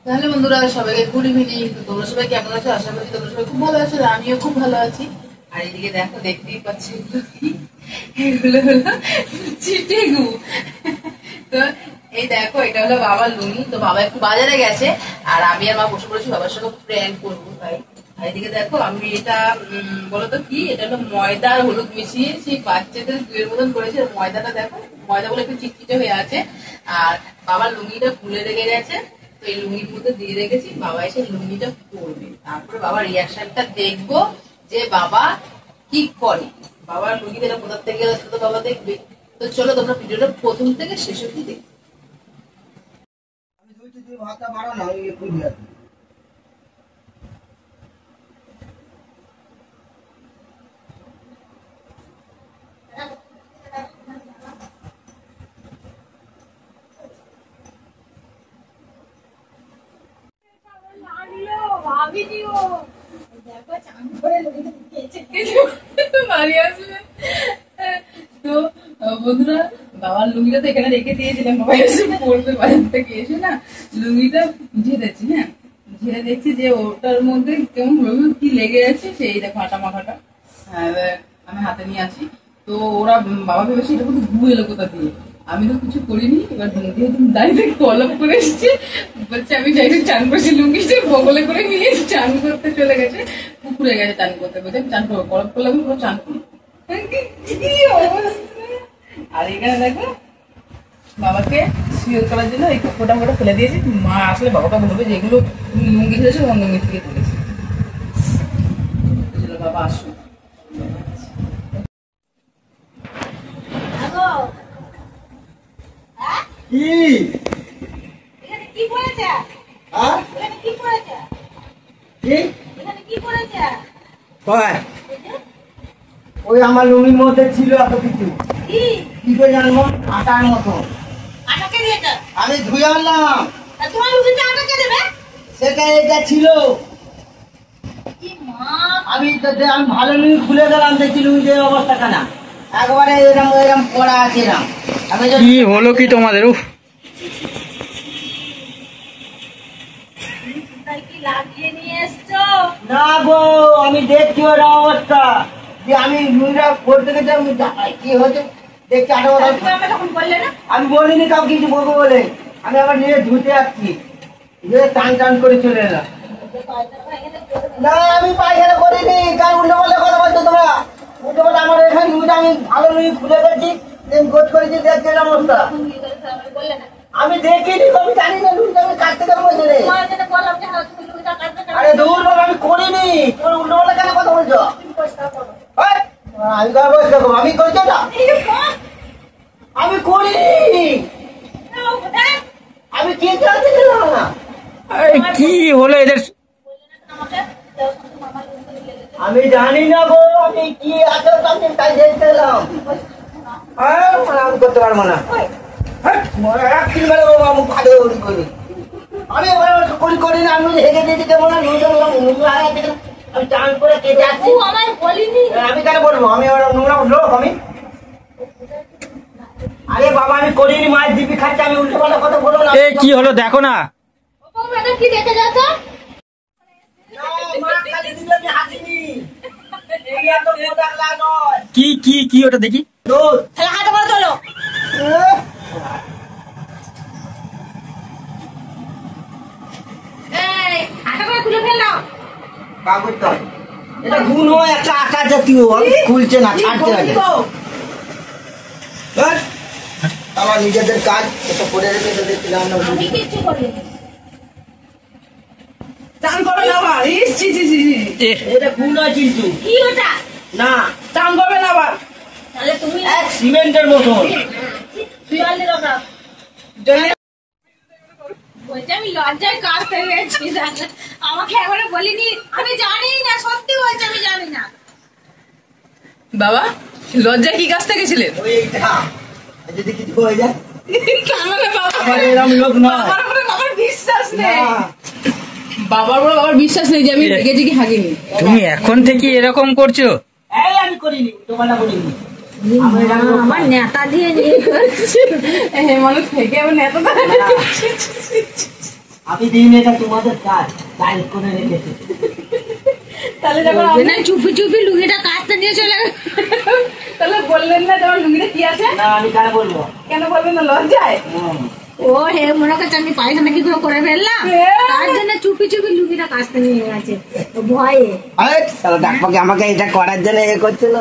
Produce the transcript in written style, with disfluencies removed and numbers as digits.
তাহলে বন্ধুরা সবাইকে গুড ইভিনিং। তোমরা সবাই কেমন আছো? আশা করি তোমরা সবাই খুব ভালো আছো, আমিও খুব ভালো আছি। আর এদিকে দেখো, দেখতেই পাচ্ছি এগুলো হলো চিটেগু। তো এই দেখো, এটা হলো বাবার লুঙ্গি। তো বাবা একটু বাজারে গেছে আর আমি আর মা বসে পড়েছি বাবার সঙ্গে প্র্যাঙ্ক করবো তাই। আর এদিকে দেখো, আমি এটা বলতো কি, এটা হলো ময়দা আর হলুদ মিশিয়ে সেই বাচ্চাদের দুয়ের মতন করেছে। ময়দাটা দেখো, ময়দাগুলো একটু চিটচিটে হয়ে আছে। আর বাবার লুঙ্গিটা খুলে রেখে গেছে, তো এই লুঙ্গির মধ্যে দিয়ে রেখেছি। বাবা এসে লুঙ্গিটা পরবে, তারপরে বাবার রিয়াকশনটা দেখবো যে বাবা কি করে। বাবার লুঙ্গিটা কোথা থেকে গেলে সেটা তো বাবা দেখবে। তো চলো তোমরা ভিডিওটা প্রথম থেকে শেষ অবধি দেখো। ভাতটা বাড়ো না, আমি একটু দিয়ে আসি। তো বন্ধুরা, বাবার লুঙ্গিটা তো এখানে রেখে দিয়েছিলাম, বাবা এসে পড়বে বাজার থেকে এসে না, লুঙ্গিটা ঝেড়েছি। হ্যাঁ, ঝেড়ে দেখছি যে ওটার মধ্যে কেমন কি লেগে আছে, সেই দেখো আটা মাখাটা আমি হাতে নিয়ে আসি। তো ওরা বাবা ভেবেছে এটা কিন্তু গু এলো কোথা দিয়ে। আমি তো কিছু করিনি। এবার যেহেতু দাঁড়িয়ে কলপ করে এসছে, বলছে আমি যাই চান করছি, লুঙ্গিটা বগলে করে নিয়ে চান করতে চলে গেছে, পুকুরে গেছে চান করতে। বলছে আমি চান করবো, কলপ করলে আমি পুরো চান করি। আর এখানে দেখো, বাবাকে শিওর করার জন্য এই কোটা মোটা ফেলে দিয়েছি। মা আসলে বাবাকে বলবে যে এগুলো লুঙ্গি ধরেছে, অন্য লুঙ্গি থেকে তুলেছি। বাবা আসুন। ওই আমার লুঙ্গির মধ্যে ছিল এত কিছু, কি করে জানবো? আটার মতো আমি ধুয়ে আনলাম, সেটা এটা ছিল। আমি ভালো লুঙ্গি খুলে গেলাম, দেখছি লুঙ্গির অবস্থা কেনা একবারে এরকম এরকম পড়া আছে। কি হলো কি তোমাদের? উফ, না গো, আমি দেখছি ওর অবস্থা যে আমি লুঙ্গিটা পড়তে গেছি, কি হচ্ছে দেখছি আটা। আমি বলিনি কাউ কিছু বলবো বলে, আমি আবার নিয়ে ধুতে যাচ্ছি, টান টান করে চলে এলাম। না, আমি পায়খানা করিনি, কার উল্টো পাল্টা কথা বলছো তোমরা? উল্টো পাল্টা আমার এখানে লুঙ্গিটা আমি ভালো লুঙ্গি খুলে গেছি, গোছ করেছি, দেখছি অবস্থা। আমি দেখিনি, আমি জানি না লুঙ্গিটা আমি কাটতে কেমন বলছি। আরে দূর বাবা, আমি করিনি, তোমার উল্টো পাল্টা কেন কথা বলছো? আমি কার বয়স দেখো, আমি করছো না, আমি করিনি, আমি কে জানতে দিলাম না। কি হলো এদের? আমি জানি না গো, আমি কি আছে তাই দেখতে এলাম। আমি করতে পারবো না, আমি করি না, আমি হেগে দিয়েছি কেমন, আমি চান করে কেটে আসছি। আমি কেন বলবো? আমি নোংরা উঠলো আমি? আরে বাবা, আমি করিনি, মাছ দিবি খাচ্ছি, আমি উল্টো পাল্টা কথা বলবো না। কি হলো দেখো না। কি দেখে যাচ্ছ? কি কি কি ওটা দেখি। হাতে করে চলো। খুলে ফেললাম এটা গুণ হয় একটা আকার জাতীয়, খুলছে না, ছাড়তে হবে। আমার নিজেদের কাজ এটা করে রেখে দেখছিলাম না। আমি কিচ্ছু করিনি। চান করবে না আবার? এটা গুণ হয় কিন্তু কি ওটা? না, চান করবে না আবার? তাহলে তুমি এক সিমেন্টের মতন। তুই রকম বলছি, আমি লজ্জায় কাজ হয়ে গেছি। আমাকে এখনো বলিনি, আমি জানি না, সত্যি বলছি আমি জানি না। বাবা লজ্জায় কি কাজটা গেছিলেন? ওইটা যদি কিছু হয়ে যায়, বাবার এরকম লোক নয়। বাবার বিশ্বাস নেই, বাবার বড় বাবার বিশ্বাস নেই যে আমি গেছি কি হাগিনি। তুমি এখন থেকে এরকম করছো? আমি করিনি, তোমার করিনি। আমার নেতা দিয়ে নিয়ে মানুষ থেকে আমার নেতা আমি দিন এটা তোমাদের কাজ টাইট করে রেখেছি। তাহলে যখন বলবে না চুপি চুপি লুঙ্গিটা কাচতে নিয়ে চলে গেল। তাহলে বললেন না তোমার লুঙ্গিটা কি আছে? না আমি কেন বলবো? কেন বলবেন না, লজ্জায়? ও হে মনে করছে আমি পায়খানা কি করে ফেললাম, তার জন্য চুপি চুপি লুঙ্গিটা কাচতে নিয়ে গেছে ভয়ে। ডাকপাকে আমাকে এটা করার জন্য এ করছিল।